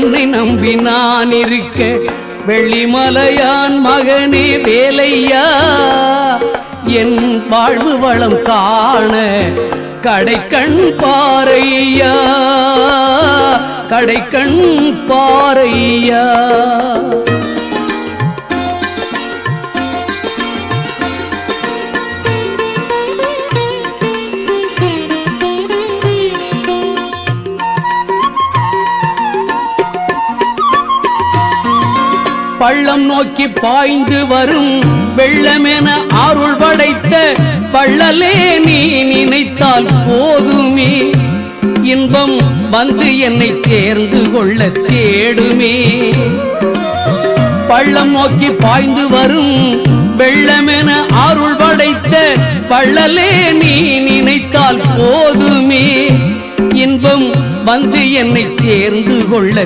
உன்னை நம்பி நான் இருக்க வெள்ளிமலையான் மகனே வேலையா என் வாழ்வு வளம் காண கடைக்கண் பாரையா கடைக்கண் பாரையா பள்ளம் நோக்கி பாய்ந்து வரும் வெள்ளமென அருள் படைத்த பள்ளலே நீ நினைத்தால் போதுமே இன்பம் வந்து என்னை சேர்ந்து கொள்ள தேடுமே பள்ளம் நோக்கி பாய்ந்து வரும் வெள்ளமென அருள் படைத்த பள்ளலே நீ நினைத்தால் போதுமே இன்பம் வந்து என்னை சேர்ந்து கொள்ள